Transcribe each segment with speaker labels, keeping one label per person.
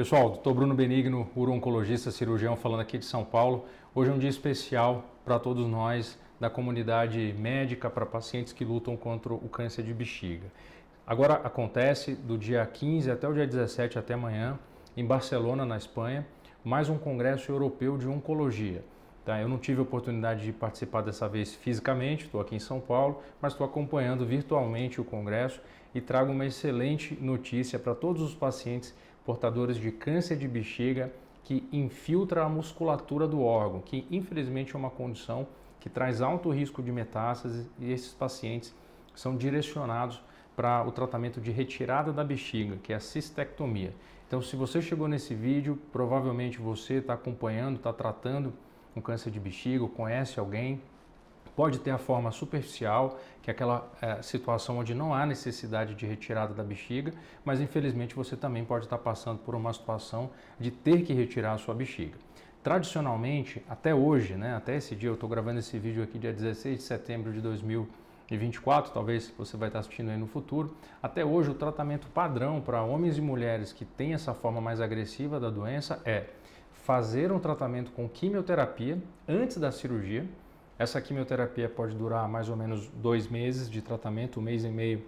Speaker 1: Pessoal, Dr. Bruno Benigno, uro-oncologista, cirurgião, falando aqui de São Paulo. Hoje é um dia especial para todos nós da comunidade médica, para pacientes que lutam contra o câncer de bexiga. Agora acontece do dia 15 até o dia 17, até amanhã, em Barcelona, na Espanha, mais um congresso europeu de oncologia. Tá? Eu não tive a oportunidade de participar dessa vez fisicamente, estou aqui em São Paulo, mas estou acompanhando virtualmente o congresso e trago uma excelente notícia para todos os pacientes portadores de câncer de bexiga que infiltra a musculatura do órgão, que infelizmente é uma condição que traz alto risco de metástase, e esses pacientes são direcionados para o tratamento de retirada da bexiga, que é a cistectomia. Então, se você chegou nesse vídeo, provavelmente você está acompanhando, está tratando um câncer de bexiga, ou conhece alguém. Pode ter a forma superficial, que é aquela situação onde não há necessidade de retirada da bexiga, mas infelizmente você também pode estar passando por uma situação de ter que retirar a sua bexiga. Tradicionalmente, até hoje, até esse dia, eu estou gravando esse vídeo aqui dia 16 de setembro de 2024, talvez você vai estar assistindo aí no futuro. Até hoje, o tratamento padrão para homens e mulheres que têm essa forma mais agressiva da doença é fazer um tratamento com quimioterapia antes da cirurgia. Essa quimioterapia pode durar mais ou menos 2 meses de tratamento, 1 mês e meio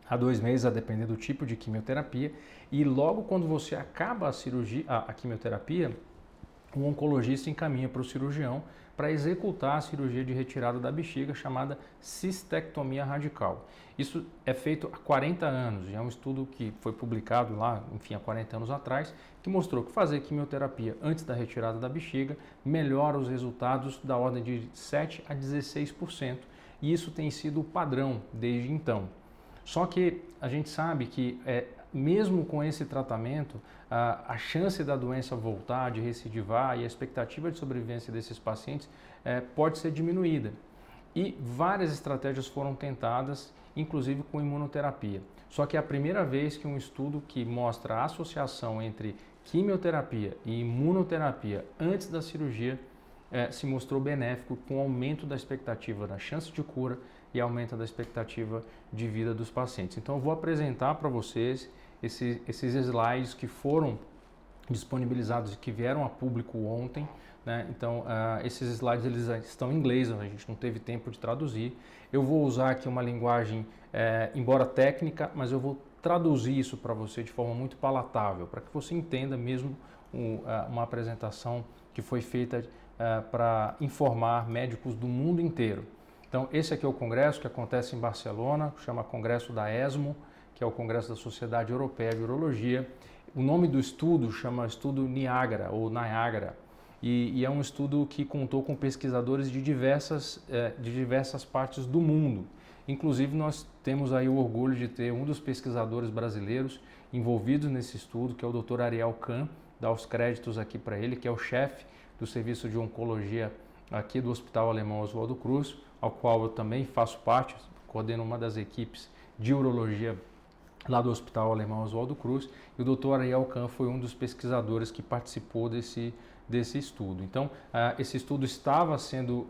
Speaker 1: a 2 meses, a depender do tipo de quimioterapia. E logo quando você acaba a cirurgia, a quimioterapia, o oncologista encaminha para o cirurgião para executar a cirurgia de retirada da bexiga, chamada cistectomia radical. Isso é feito há 40 anos, e é um estudo que foi publicado lá, enfim, há 40 anos atrás, que mostrou que fazer quimioterapia antes da retirada da bexiga melhora os resultados da ordem de 7 a 16%, e isso tem sido o padrão desde então. Só que a gente sabe que mesmo com esse tratamento, a chance da doença voltar, de recidivar e a expectativa de sobrevivência desses pacientes pode ser diminuída. E várias estratégias foram tentadas, inclusive com imunoterapia. Só que é a primeira vez que um estudo que mostra a associação entre quimioterapia e imunoterapia antes da cirurgia se mostrou benéfico, com aumento da expectativa da chance de cura e aumento da expectativa de vida dos pacientes. Então eu vou apresentar para vocês esses slides que foram disponibilizados e que vieram a público ontem, Então esses slides eles estão em inglês, a gente não teve tempo de traduzir. Eu vou usar aqui uma linguagem, embora técnica, mas eu vou traduzir isso para você de forma muito palatável, para que você entenda mesmo uma apresentação que foi feita para informar médicos do mundo inteiro. Então esse aqui é o congresso que acontece em Barcelona, chama Congresso da ESMO, que é o Congresso da Sociedade Europeia de Urologia. O nome do estudo chama Estudo Niagara, ou Niagara, e é um estudo que contou com pesquisadores de diversas partes do mundo. Inclusive nós temos aí o orgulho de ter um dos pesquisadores brasileiros envolvidos nesse estudo, que é o Dr. Ariel Kahn, dá os créditos aqui para ele, que é o chefe do Serviço de Oncologia aqui do Hospital Alemão Oswaldo Cruz, ao qual eu também faço parte, coordeno uma das equipes de urologia lá do Hospital Alemão Oswaldo Cruz, e o Dr. Ariel Kahn foi um dos pesquisadores que participou desse estudo. Então, esse estudo estava sendo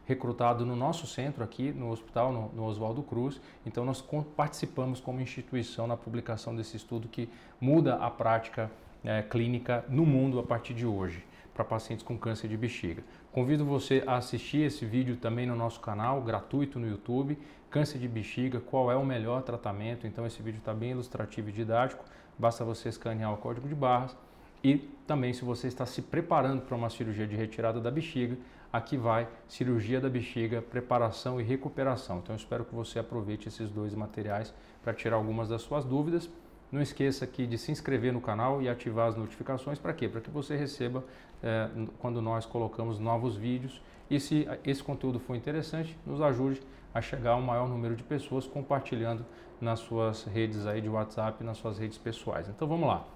Speaker 1: recrutado no nosso centro aqui no hospital, no Oswaldo Cruz. Então, nós participamos como instituição na publicação desse estudo que muda a prática clínica no mundo a partir de hoje, para pacientes com câncer de bexiga. Convido você a assistir esse vídeo também no nosso canal, gratuito no YouTube, Câncer de Bexiga, qual é o melhor tratamento. Então esse vídeo está bem ilustrativo e didático, basta você escanear o código de barras. E também, se você está se preparando para uma cirurgia de retirada da bexiga, aqui vai cirurgia da bexiga, preparação e recuperação. Então eu espero que você aproveite esses 2 materiais para tirar algumas das suas dúvidas. Não esqueça aqui de se inscrever no canal e ativar as notificações. Para quê? Para que você receba quando nós colocamos novos vídeos. E se esse conteúdo for interessante, nos ajude a chegar ao maior número de pessoas compartilhando nas suas redes aí de WhatsApp, nas suas redes pessoais. Então vamos lá.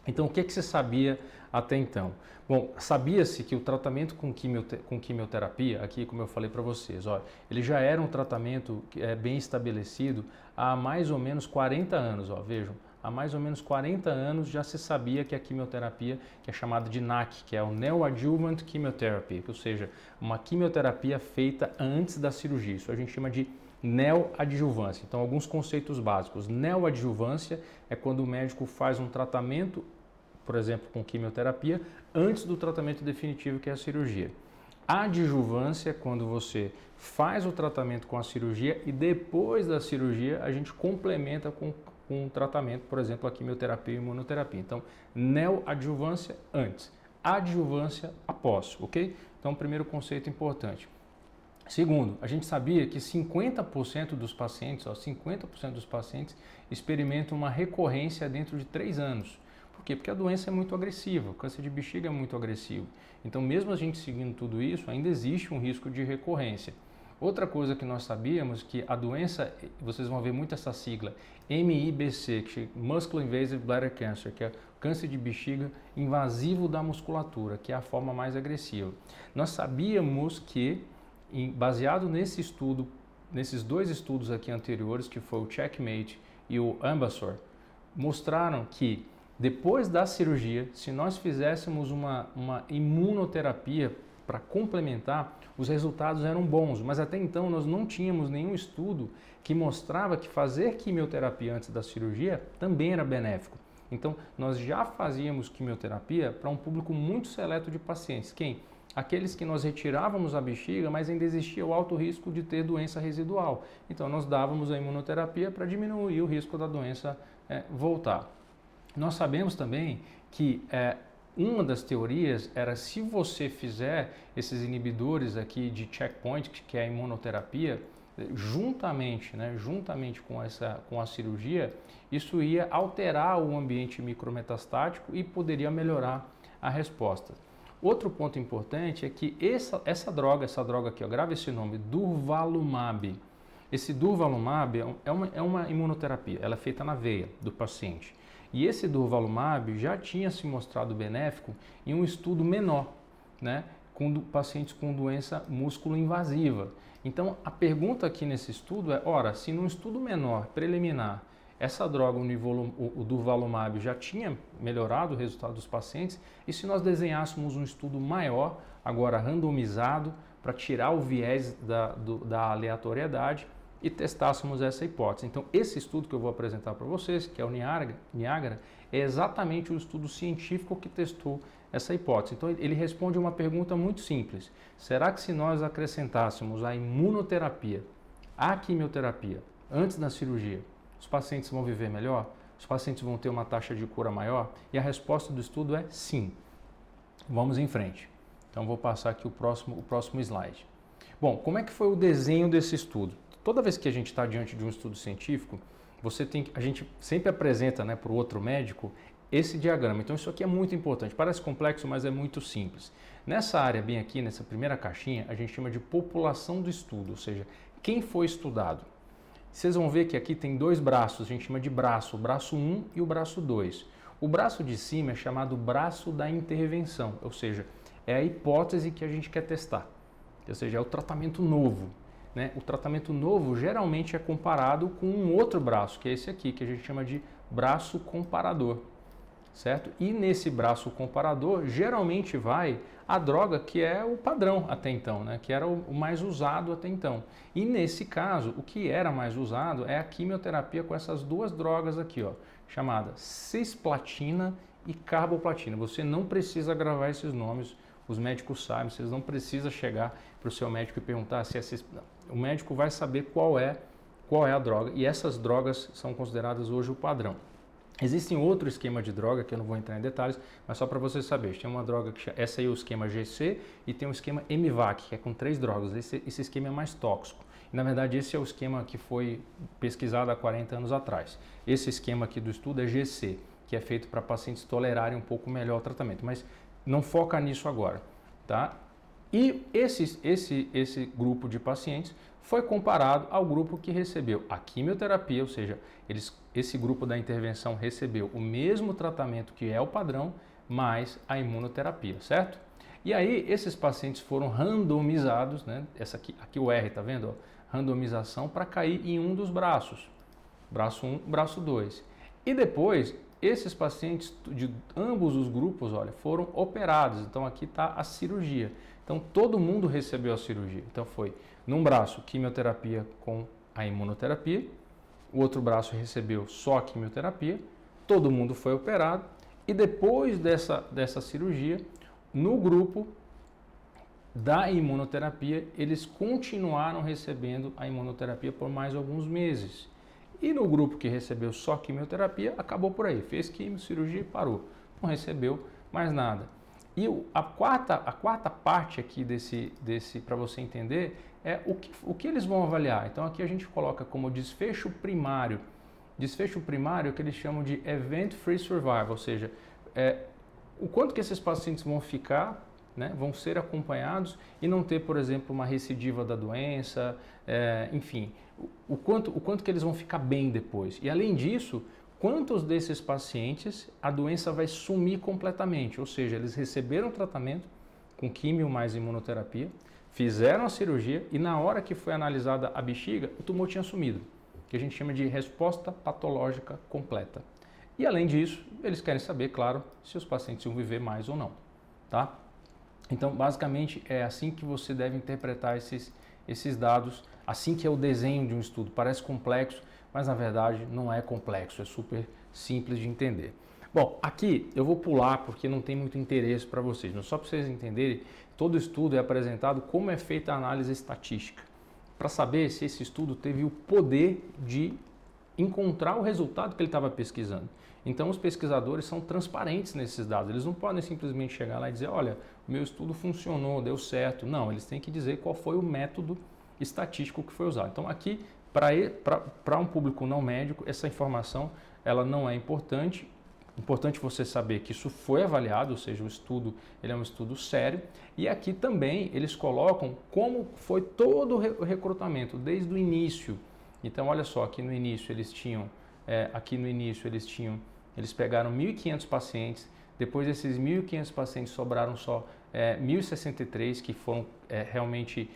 Speaker 1: Então, o que você sabia até então? Bom, sabia-se que o tratamento com quimioterapia, aqui como eu falei para vocês, ele já era um tratamento bem estabelecido há mais ou menos 40 anos, vejam. Há mais ou menos 40 anos já se sabia que a quimioterapia, que é chamada de NAC, que é o Neoadjuvant Chemotherapy, ou seja, uma quimioterapia feita antes da cirurgia. Isso a gente chama de neoadjuvância. Então, alguns conceitos básicos. Neoadjuvância é quando o médico faz um tratamento, por exemplo, com quimioterapia, antes do tratamento definitivo, que é a cirurgia. Adjuvância é quando você faz o tratamento com a cirurgia e depois da cirurgia a gente complementa com um tratamento, por exemplo, a quimioterapia e a imunoterapia. Então, neoadjuvância antes, adjuvância após, ok? Então, primeiro conceito importante. Segundo, a gente sabia que 50% dos pacientes, 50% dos pacientes experimentam uma recorrência dentro de 3 anos. Por quê? Porque a doença é muito agressiva, o câncer de bexiga é muito agressivo. Então, mesmo a gente seguindo tudo isso, ainda existe um risco de recorrência. Outra coisa que nós sabíamos que a doença, vocês vão ver muito essa sigla, MIBC, que é Muscle Invasive Bladder Cancer, que é câncer de bexiga invasivo da musculatura, que é a forma mais agressiva. Nós sabíamos que, baseado nesse estudo, nesses 2 estudos aqui anteriores, que foi o Checkmate e o Ambassador, mostraram que depois da cirurgia, se nós fizéssemos uma imunoterapia para complementar, os resultados eram bons, mas até então nós não tínhamos nenhum estudo que mostrava que fazer quimioterapia antes da cirurgia também era benéfico. Então, nós já fazíamos quimioterapia para um público muito seleto de pacientes. Quem? Aqueles que nós retirávamos a bexiga, mas ainda existia o alto risco de ter doença residual. Então, nós dávamos a imunoterapia para diminuir o risco da doença voltar. Nós sabemos também que uma das teorias era, se você fizer esses inibidores aqui de checkpoint, que é a imunoterapia, juntamente com a cirurgia, isso ia alterar o ambiente micrometastático e poderia melhorar a resposta. Outro ponto importante é que essa droga aqui, grava esse nome, durvalumab. Esse durvalumab é uma imunoterapia, ela é feita na veia do paciente. E esse durvalumab já tinha se mostrado benéfico em um estudo menor, né, com pacientes com doença músculo-invasiva. Então, a pergunta aqui nesse estudo é, ora, se num estudo menor, preliminar, essa droga, o durvalumab, já tinha melhorado o resultado dos pacientes, e se nós desenhássemos um estudo maior, agora randomizado, para tirar o viés da aleatoriedade, e testássemos essa hipótese. Então, esse estudo que eu vou apresentar para vocês, que é o Niagara, é exatamente o estudo científico que testou essa hipótese. Então, ele responde uma pergunta muito simples. Será que se nós acrescentássemos a imunoterapia, a quimioterapia, antes da cirurgia, os pacientes vão viver melhor? Os pacientes vão ter uma taxa de cura maior? E a resposta do estudo é sim. Vamos em frente. Então, vou passar aqui o próximo slide. Bom, como é que foi o desenho desse estudo? Toda vez que a gente está diante de um estudo científico, a gente sempre apresenta, né, para o outro médico esse diagrama. Então isso aqui é muito importante. Parece complexo, mas é muito simples. Nessa área bem aqui, nessa primeira caixinha, a gente chama de população do estudo, ou seja, quem foi estudado. Vocês vão ver que aqui tem 2 braços, a gente chama de braço, o braço 1 e o braço 2. O braço de cima é chamado braço da intervenção, ou seja, é a hipótese que a gente quer testar, ou seja, é o tratamento novo. Né? O tratamento novo geralmente é comparado com um outro braço, que é esse aqui, que a gente chama de braço comparador, certo? E nesse braço comparador, geralmente vai a droga que é o padrão até então, né? Que era o mais usado até então. E nesse caso, o que era mais usado é a quimioterapia com essas 2 drogas aqui, ó, chamadas cisplatina e carboplatina. Você não precisa gravar esses nomes, os médicos sabem, vocês não precisam chegar para o seu médico e perguntar se é cisplatina. O médico vai saber qual é a droga, e essas drogas são consideradas hoje o padrão. Existem outro esquema de droga, que eu não vou entrar em detalhes, mas só para vocês saberem. Tem uma droga que essa aí é o esquema GC e tem o esquema MVAC, que é com 3 drogas. Esse esquema é mais tóxico. E, na verdade, esse é o esquema que foi pesquisado há 40 anos atrás. Esse esquema aqui do estudo é GC, que é feito para pacientes tolerarem um pouco melhor o tratamento, mas não foca nisso agora, tá? E esse grupo de pacientes foi comparado ao grupo que recebeu a quimioterapia, ou seja, esse grupo da intervenção recebeu o mesmo tratamento que é o padrão, mais a imunoterapia, certo? E aí esses pacientes foram randomizados, né? Aqui o R, tá vendo? Randomização para cair em um dos braços, braço 1, braço 2. E depois esses pacientes de ambos os grupos, olha, foram operados. Então aqui está a cirurgia. Então todo mundo recebeu a cirurgia. Então foi num braço quimioterapia com a imunoterapia, o outro braço recebeu só a quimioterapia, todo mundo foi operado e depois dessa cirurgia, no grupo da imunoterapia, eles continuaram recebendo a imunoterapia por mais alguns meses. E no grupo que recebeu só quimioterapia, acabou por aí, fez quimio, cirurgia e parou, não recebeu mais nada. E a quarta parte aqui para você entender é o que eles vão avaliar. Então aqui a gente coloca como desfecho primário. Desfecho primário é o que eles chamam de Event Free Survival, ou seja, o quanto que esses pacientes vão ficar, né, vão ser acompanhados e não ter, por exemplo, uma recidiva da doença, enfim, o quanto que eles vão ficar bem depois. E além disso, quantos desses pacientes a doença vai sumir completamente, ou seja, eles receberam tratamento com químio mais imunoterapia, fizeram a cirurgia e na hora que foi analisada a bexiga, o tumor tinha sumido, que a gente chama de resposta patológica completa. E além disso, eles querem saber, claro, se os pacientes vão viver mais ou não, tá? Então, basicamente, é assim que você deve interpretar esses dados, assim que é o desenho de um estudo. Parece complexo, mas na verdade não é complexo, é super simples de entender. Bom, aqui eu vou pular porque não tem muito interesse para vocês, mas só para vocês entenderem, todo estudo é apresentado como é feita a análise estatística, para saber se esse estudo teve o poder de encontrar o resultado que ele estava pesquisando. Então os pesquisadores são transparentes nesses dados, eles não podem simplesmente chegar lá e dizer, olha, o meu estudo funcionou, deu certo. Não, eles têm que dizer qual foi o método estatístico que foi usado. Então aqui, para um público não médico, essa informação ela não é importante. Importante você saber que isso foi avaliado, ou seja, o estudo ele é um estudo sério. E aqui também eles colocam como foi todo o recrutamento, desde o início. Então olha só, aqui no início eles pegaram 1.500 pacientes, depois desses 1.500 pacientes sobraram só 1.063 que foram realmente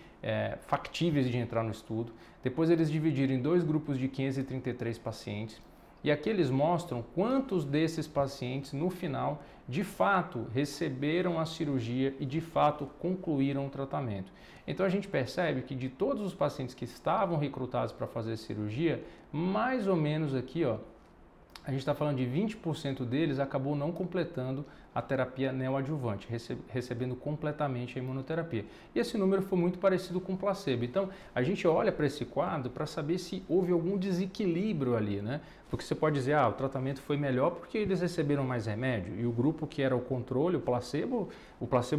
Speaker 1: factíveis de entrar no estudo. Depois eles dividiram em dois grupos de 533 pacientes. E aqui eles mostram quantos desses pacientes no final de fato receberam a cirurgia e de fato concluíram o tratamento. Então a gente percebe que de todos os pacientes que estavam recrutados para fazer cirurgia, mais ou menos aqui, ó, a gente está falando de 20% deles acabou não completando a terapia neoadjuvante, recebendo completamente a imunoterapia. E esse número foi muito parecido com o placebo. Então, a gente olha para esse quadro para saber se houve algum desequilíbrio ali, né? Porque você pode dizer, o tratamento foi melhor porque eles receberam mais remédio e o grupo que era o controle, o placebo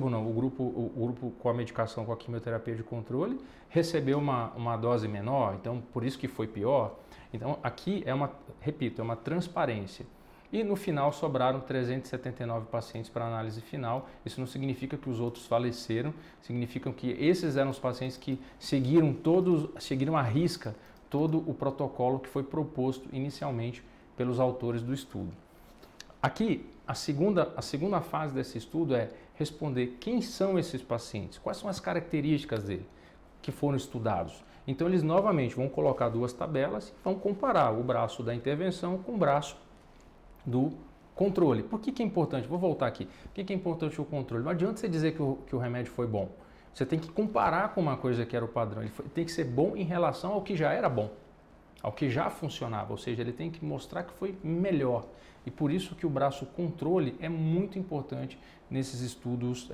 Speaker 1: não, o grupo com a medicação, com a quimioterapia de controle, recebeu uma dose menor, então por isso que foi pior. Então, aqui é uma transparência. E no final sobraram 379 pacientes para análise final. Isso não significa que os outros faleceram, significa que esses eram os pacientes que seguiram à risca todo o protocolo que foi proposto inicialmente pelos autores do estudo. Aqui, a segunda fase desse estudo é responder quem são esses pacientes, quais são as características dele que foram estudados. Então eles novamente vão colocar duas tabelas e vão comparar o braço da intervenção com o braço do controle. Por que é importante? Vou voltar aqui. Por que é importante o controle? Não adianta você dizer que o remédio foi bom. Você tem que comparar com uma coisa que era o padrão. Ele tem que ser bom em relação ao que já era bom, ao que já funcionava. Ou seja, ele tem que mostrar que foi melhor. E por isso que o braço controle é muito importante nesses estudos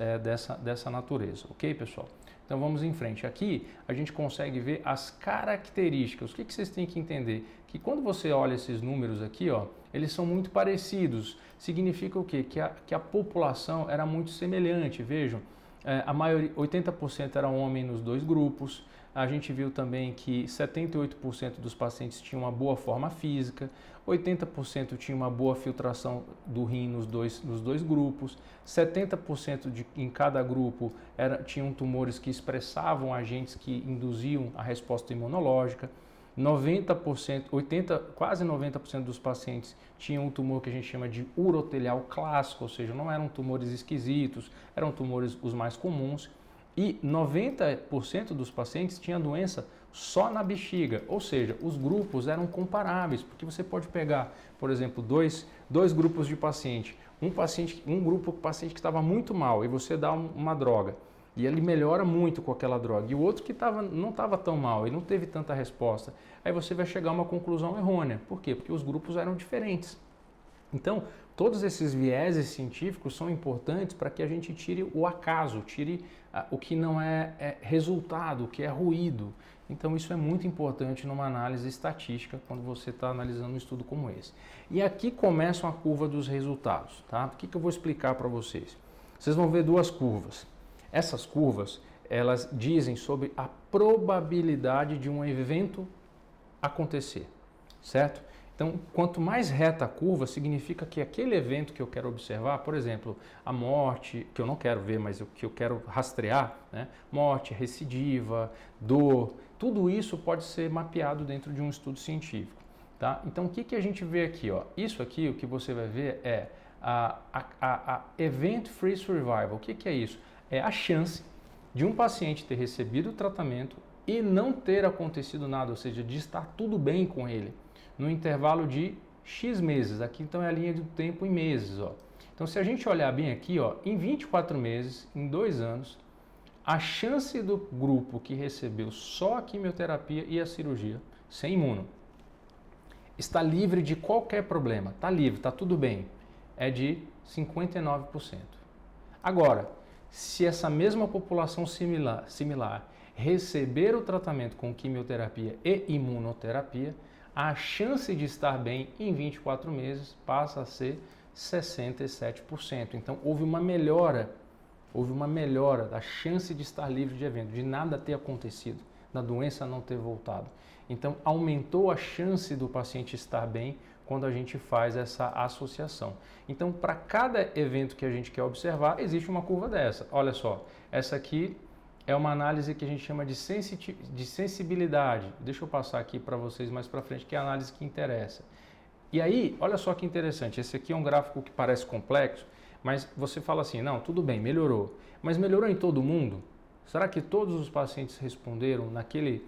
Speaker 1: dessa natureza. Ok, pessoal? Então vamos em frente. Aqui a gente consegue ver as características. O que vocês têm que entender? Que quando você olha esses números aqui, ó, eles são muito parecidos. Significa o quê? Que a população era muito semelhante. Vejam, a maioria, 80% era homem nos dois grupos. A gente viu também que 78% dos pacientes tinham uma boa forma física, 80% tinham uma boa filtração do rim nos dois grupos, 70% em cada grupo tinham tumores que expressavam agentes que induziam a resposta imunológica, 90%, quase 90% dos pacientes tinham um tumor que a gente chama de urotelial clássico, ou seja, não eram tumores esquisitos, eram tumores os mais comuns. E 90% dos pacientes tinham doença só na bexiga, ou seja, os grupos eram comparáveis, porque você pode pegar, por exemplo, dois grupos de paciente, um grupo de paciente que estava muito mal e você dá uma droga, E ele melhora muito com aquela droga. E o outro que não estava tão mal, ele não teve tanta resposta. Aí você vai chegar a uma conclusão errônea. Por quê? Porque os grupos eram diferentes. Então, todos esses vieses científicos são importantes para que a gente tire o acaso, tire o que não é resultado, o que é ruído. Então, isso é muito importante numa análise estatística quando você está analisando um estudo como esse. E aqui começa a curva dos resultados, tá? O que eu vou explicar para vocês? Vocês vão ver duas curvas. Essas curvas, elas dizem sobre a probabilidade de um evento acontecer, certo? Então, quanto mais reta a curva, significa que aquele evento que eu quero observar, por exemplo, a morte, que eu não quero ver, mas que eu quero rastrear, né? Morte, recidiva, dor, tudo isso pode ser mapeado dentro de um estudo científico, tá? Então, o que a gente vê aqui, ó? Isso aqui, o que você vai ver é a Event-Free Survival. O que é isso? É a chance de um paciente ter recebido o tratamento e não ter acontecido nada, ou seja, de estar tudo bem com ele, no intervalo de X meses. Aqui então é a linha do tempo em meses, ó. Então se a gente olhar bem aqui, ó, em 24 meses, em 2 anos, a chance do grupo que recebeu só a quimioterapia e a cirurgia, sem imuno, está livre de qualquer problema, está livre, está tudo bem, é de 59%. Agora, se essa mesma população similar receber o tratamento com quimioterapia e imunoterapia, a chance de estar bem em 24 meses passa a ser 67%. Então, houve uma melhora da chance de estar livre de evento, de nada ter acontecido, da doença não ter voltado. Então, aumentou a chance do paciente estar bem quando a gente faz essa associação. Então, para cada evento que a gente quer observar, existe uma curva dessa. Olha só, essa aqui é uma análise que a gente chama de sensibilidade. Deixa eu passar aqui para vocês mais para frente, que é a análise que interessa. E aí, olha só que interessante, esse aqui é um gráfico que parece complexo, mas você fala assim, não, tudo bem, melhorou. Mas melhorou em todo mundo? Será que todos os pacientes responderam naquele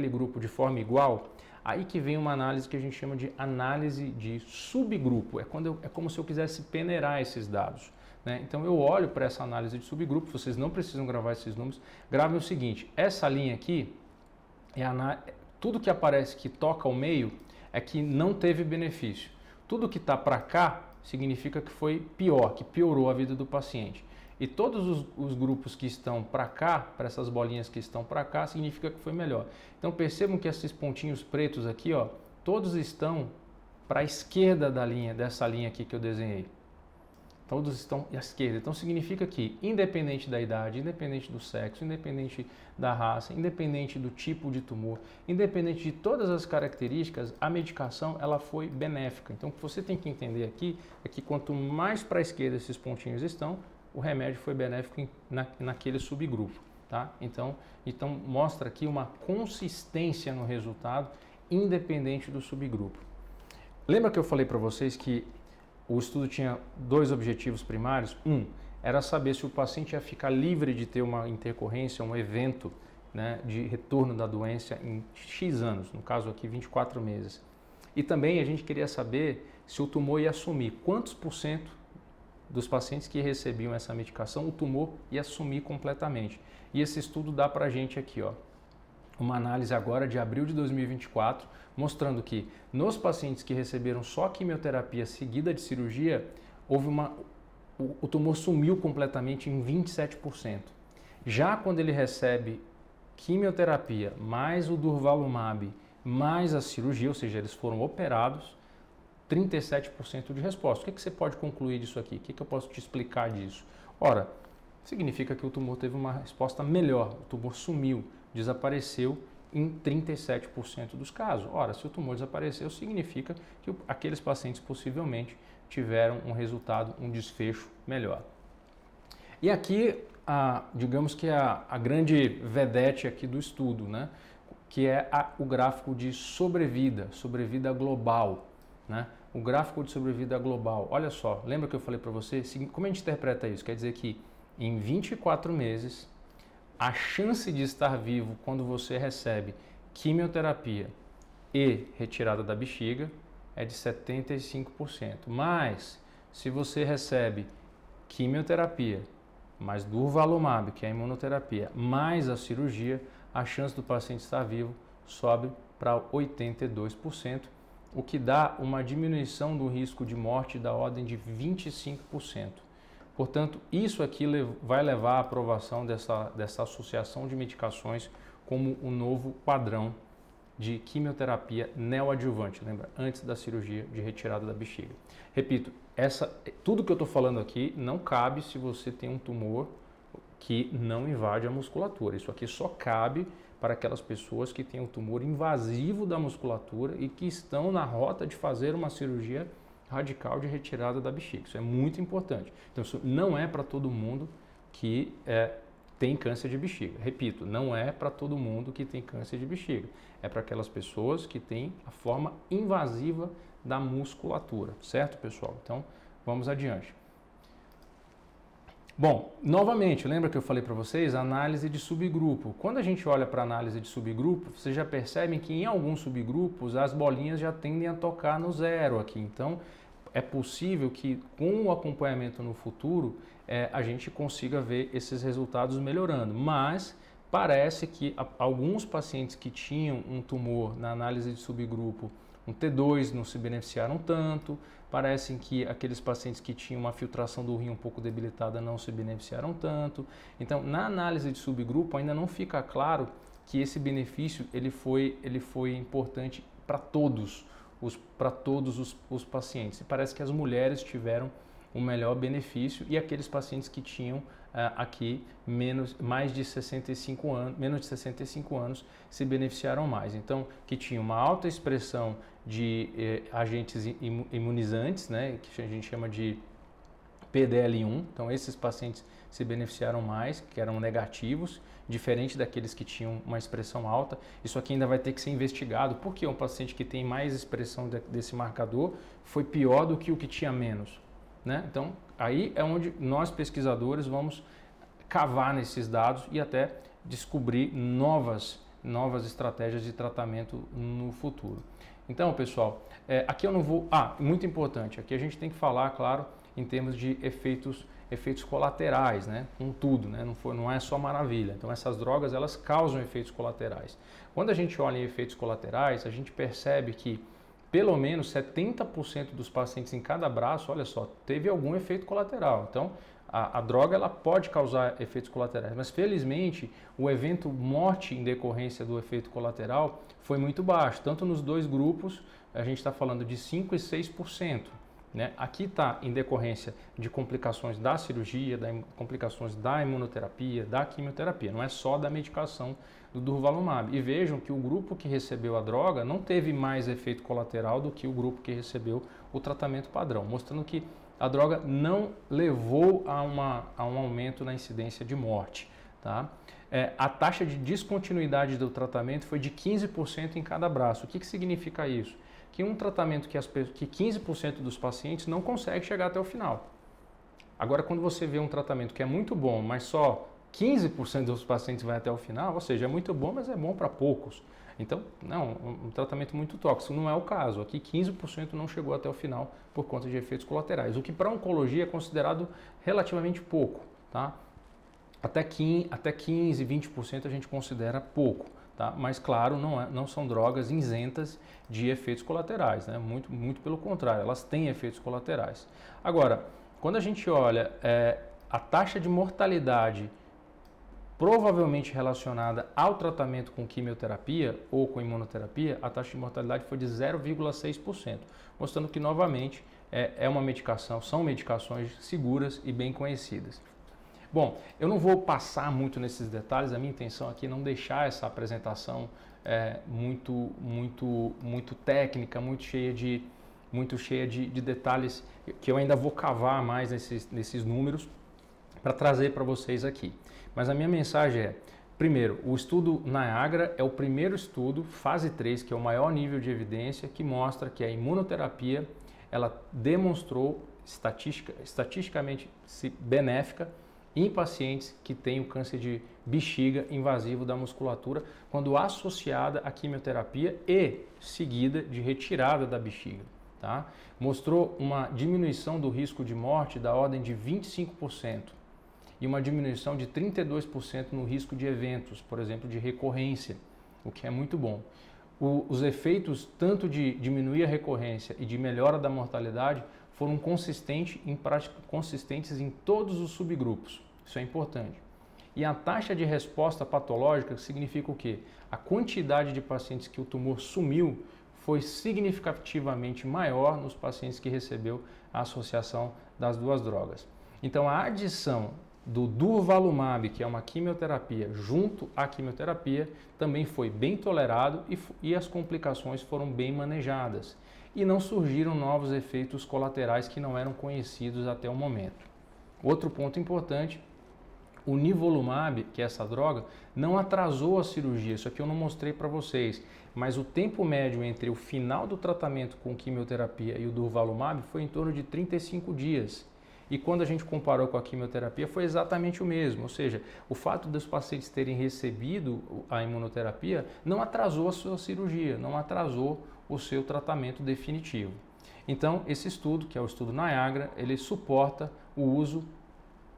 Speaker 1: grupo de forma igual? Aí que vem uma análise que a gente chama de análise de subgrupo. É como se eu quisesse peneirar esses dados, né? Então eu olho para essa análise de subgrupo, vocês não precisam gravar esses números. Gravem o seguinte, essa linha aqui, tudo que aparece que toca ao meio é que não teve benefício. Tudo que está para cá significa que foi pior, que piorou a vida do paciente. E todos os grupos que estão para cá, para essas bolinhas que estão para cá, significa que foi melhor. Então percebam que esses pontinhos pretos aqui, ó, todos estão para a esquerda da linha, dessa linha aqui que eu desenhei. Todos estão à esquerda. Então significa que, independente da idade, independente do sexo, independente da raça, independente do tipo de tumor, independente de todas as características, a medicação ela foi benéfica. Então o que você tem que entender aqui é que quanto mais para a esquerda esses pontinhos estão, o remédio foi benéfico naquele subgrupo, tá? Então mostra aqui uma consistência no resultado, independente do subgrupo. Lembra que eu falei para vocês que o estudo tinha 2 objetivos primários? Um era saber se o paciente ia ficar livre de ter uma intercorrência, um evento, né, de retorno da doença em X anos, no caso aqui 24 meses. E também a gente queria saber se o tumor ia sumir, quantos por cento dos pacientes que recebiam essa medicação, o tumor ia sumir completamente. E esse estudo dá pra gente aqui, ó, uma análise agora de abril de 2024, mostrando que nos pacientes que receberam só quimioterapia seguida de cirurgia, o tumor sumiu completamente em 27%. Já quando ele recebe quimioterapia, mais o durvalumab, mais a cirurgia, ou seja, eles foram operados, 37% de resposta. O que você pode concluir disso aqui? O que eu posso te explicar disso? Ora, significa que o tumor teve uma resposta melhor, o tumor sumiu, desapareceu em 37% dos casos. Ora, se o tumor desapareceu, significa que aqueles pacientes possivelmente tiveram um resultado, um desfecho melhor. E aqui, digamos que a grande vedete aqui do estudo, né? Que é o gráfico de sobrevida global, né? O gráfico de sobrevida global, olha só, lembra que eu falei para você? Como a gente interpreta isso? Quer dizer que em 24 meses, a chance de estar vivo quando você recebe quimioterapia e retirada da bexiga é de 75%. Mas, se você recebe quimioterapia mais durvalumab, que é a imunoterapia, mais a cirurgia, a chance do paciente estar vivo sobe para 82%, o que dá uma diminuição do risco de morte da ordem de 25%. Portanto, isso aqui vai levar à aprovação dessa associação de medicações como o novo padrão de quimioterapia neoadjuvante, lembra? Antes da cirurgia de retirada da bexiga. Repito, tudo que eu estou falando aqui não cabe se você tem um tumor que não invade a musculatura. Isso aqui só cabe para aquelas pessoas que têm um tumor invasivo da musculatura e que estão na rota de fazer uma cirurgia radical de retirada da bexiga. Isso é muito importante. Então, isso não é para todo mundo que tem câncer de bexiga. Repito, não é para todo mundo que tem câncer de bexiga. É para aquelas pessoas que têm a forma invasiva da musculatura, certo, pessoal? Então, vamos adiante. Bom, novamente, lembra que eu falei para vocês? Análise de subgrupo. Quando a gente olha para a análise de subgrupo, vocês já percebem que em alguns subgrupos as bolinhas já tendem a tocar no zero aqui. Então, é possível que com o acompanhamento no futuro a gente consiga ver esses resultados melhorando, mas parece que alguns pacientes que tinham um tumor na análise de subgrupo, um T2, não se beneficiaram tanto, parecem que aqueles pacientes que tinham uma filtração do rim um pouco debilitada não se beneficiaram tanto. Então, na análise de subgrupo ainda não fica claro que esse benefício ele foi importante para todos os pacientes. E parece que as mulheres tiveram um melhor benefício e aqueles pacientes que tinham aqui menos de 65 anos se beneficiaram mais. Então, que tinham uma alta expressão de agentes imunizantes, né, que a gente chama de PDL1. Então, esses pacientes se beneficiaram mais, que eram negativos, diferente daqueles que tinham uma expressão alta. Isso aqui ainda vai ter que ser investigado, porque um paciente que tem mais expressão desse marcador foi pior do que o que tinha menos, né? Então, aí é onde nós pesquisadores vamos cavar nesses dados e até descobrir novas estratégias de tratamento no futuro. Então, pessoal, aqui eu não vou... muito importante, aqui a gente tem que falar, claro, em termos de efeitos colaterais, né? Com tudo, né? Não é só maravilha. Então, essas drogas, elas causam efeitos colaterais. Quando a gente olha em efeitos colaterais, a gente percebe que pelo menos 70% dos pacientes em cada braço, olha só, teve algum efeito colateral. Então, a droga ela pode causar efeitos colaterais, mas felizmente o evento morte em decorrência do efeito colateral foi muito baixo. Tanto nos dois grupos, a gente está falando de 5% e 6%. Né? Aqui está em decorrência de complicações da cirurgia, complicações da imunoterapia, da quimioterapia, não é só da medicação do durvalumab. E vejam que o grupo que recebeu a droga não teve mais efeito colateral do que o grupo que recebeu o tratamento padrão, mostrando que a droga não levou a um aumento na incidência de morte. Tá? A taxa de descontinuidade do tratamento foi de 15% em cada braço. O que significa isso? Que um tratamento que 15% dos pacientes não consegue chegar até o final. Agora, quando você vê um tratamento que é muito bom, mas só 15% dos pacientes vai até o final, ou seja, é muito bom, mas é bom para poucos. Então, não, um tratamento muito tóxico. Não é o caso. Aqui 15% não chegou até o final por conta de efeitos colaterais, o que para a oncologia é considerado relativamente pouco. Tá? Até 15%, 20% a gente considera pouco. Tá? Mas, claro, não são drogas isentas de efeitos colaterais, né? Muito pelo contrário, elas têm efeitos colaterais. Agora, quando a gente olha a taxa de mortalidade provavelmente relacionada ao tratamento com quimioterapia ou com imunoterapia, a taxa de mortalidade foi de 0,6%, mostrando que, novamente, são medicações seguras e bem conhecidas. Bom, eu não vou passar muito nesses detalhes, a minha intenção aqui é não deixar essa apresentação muito técnica, muito cheia de detalhes, que eu ainda vou cavar mais nesses números para trazer para vocês aqui. Mas a minha mensagem é, primeiro, o estudo NIAGARA é o primeiro estudo, fase 3, que é o maior nível de evidência, que mostra que a imunoterapia ela demonstrou estatisticamente benéfica em pacientes que têm o câncer de bexiga invasivo da musculatura, quando associada à quimioterapia e seguida de retirada da bexiga. Tá? Mostrou uma diminuição do risco de morte da ordem de 25%. e uma diminuição de 32% no risco de eventos, por exemplo, de recorrência, o que é muito bom. Os efeitos tanto de diminuir a recorrência e de melhora da mortalidade foram consistentes em todos os subgrupos. Isso é importante. E a taxa de resposta patológica significa o quê? A quantidade de pacientes que o tumor sumiu foi significativamente maior nos pacientes que recebeu a associação das duas drogas. Então, a adição do durvalumab, que é uma quimioterapia, junto à quimioterapia, também foi bem tolerado e as complicações foram bem manejadas. E não surgiram novos efeitos colaterais que não eram conhecidos até o momento. Outro ponto importante, o nivolumab, que é essa droga, não atrasou a cirurgia, isso aqui eu não mostrei para vocês, mas o tempo médio entre o final do tratamento com quimioterapia e o durvalumab foi em torno de 35 dias. E quando a gente comparou com a quimioterapia foi exatamente o mesmo, ou seja, o fato dos pacientes terem recebido a imunoterapia não atrasou a sua cirurgia, não atrasou o seu tratamento definitivo. Então, esse estudo, que é o estudo Niagara, ele suporta o uso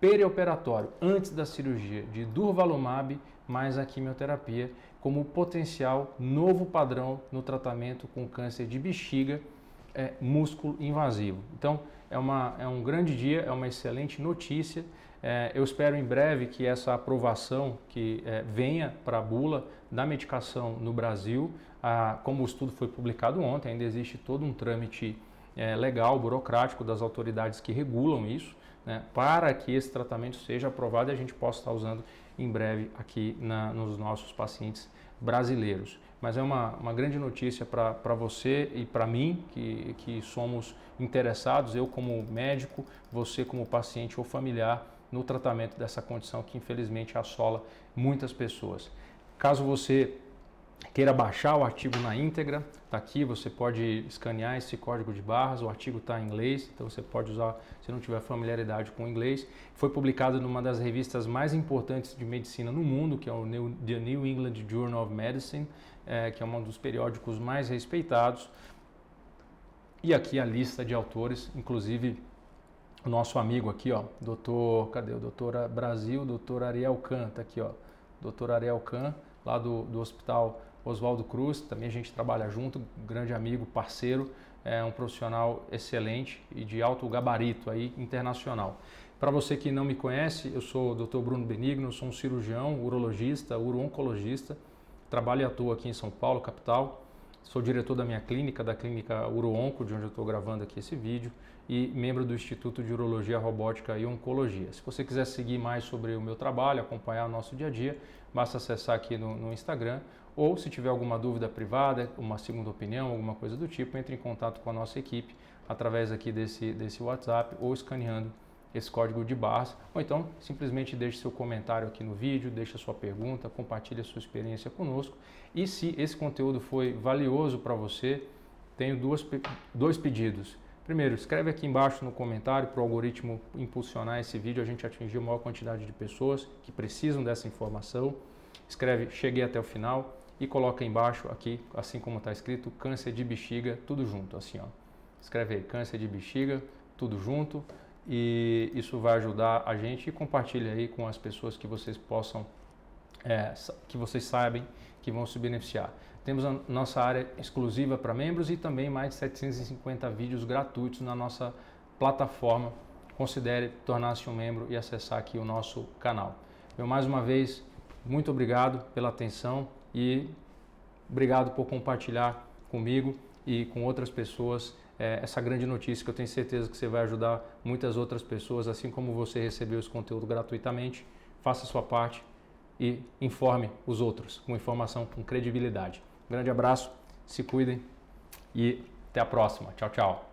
Speaker 1: perioperatório, antes da cirurgia, de durvalumab mais a quimioterapia, como potencial novo padrão no tratamento com câncer de bexiga músculo invasivo. Então, é um grande dia, é uma excelente notícia. Eu espero em breve que essa aprovação venha para a bula da medicação no Brasil. Como o estudo foi publicado ontem, ainda existe todo um trâmite legal, burocrático das autoridades que regulam isso, né, para que esse tratamento seja aprovado e a gente possa estar usando em breve aqui nos nossos pacientes brasileiros. Mas é uma grande notícia para você e para mim, que somos interessados, eu como médico, você como paciente ou familiar, no tratamento dessa condição que infelizmente assola muitas pessoas. Caso você queira baixar o artigo na íntegra, está aqui, você pode escanear esse código de barras, o artigo está em inglês, então você pode usar se não tiver familiaridade com o inglês. Foi publicado numa das revistas mais importantes de medicina no mundo, que é o The New England Journal of Medicine, que é um dos periódicos mais respeitados. E aqui a lista de autores, inclusive o nosso amigo aqui, ó, cadê o doutor Brasil, doutor Ariel Kahn, tá aqui, ó, doutor Ariel Kahn, lá do Hospital Oswaldo Cruz, também a gente trabalha junto, grande amigo, parceiro, um profissional excelente e de alto gabarito aí, internacional. Para você que não me conhece, eu sou o Dr. Bruno Benigno, sou um cirurgião, urologista, uro-oncologista, trabalho e atuo aqui em São Paulo, capital. Sou diretor da minha clínica, da clínica Uro-Onco, de onde eu estou gravando aqui esse vídeo, e membro do Instituto de Urologia, Robótica e Oncologia. Se você quiser seguir mais sobre o meu trabalho, acompanhar o nosso dia a dia, basta acessar aqui no Instagram, ou se tiver alguma dúvida privada, uma segunda opinião, alguma coisa do tipo, entre em contato com a nossa equipe através aqui desse WhatsApp ou escaneando esse código de barras, ou então simplesmente deixe seu comentário aqui no vídeo, deixe a sua pergunta, compartilhe a sua experiência conosco. E se esse conteúdo foi valioso para você, tenho dois pedidos. Primeiro, escreve aqui embaixo no comentário para o algoritmo impulsionar esse vídeo, a gente atingir a maior quantidade de pessoas que precisam dessa informação. Escreve cheguei até o final e coloca embaixo aqui, assim como está escrito, câncer de bexiga, tudo junto, assim ó. Escreve aí, câncer de bexiga, tudo junto. E isso vai ajudar a gente, e compartilha aí com as pessoas que vocês possam, que vocês sabem que vão se beneficiar. Temos a nossa área exclusiva para membros e também mais de 750 vídeos gratuitos na nossa plataforma. Considere tornar-se um membro e acessar aqui o nosso canal. Mais uma vez, muito obrigado pela atenção e obrigado por compartilhar comigo e com outras pessoas essa grande notícia, que eu tenho certeza que você vai ajudar muitas outras pessoas, assim como você recebeu esse conteúdo gratuitamente. Faça a sua parte e informe os outros com informação, com credibilidade. Grande abraço, se cuidem e até a próxima. Tchau, tchau.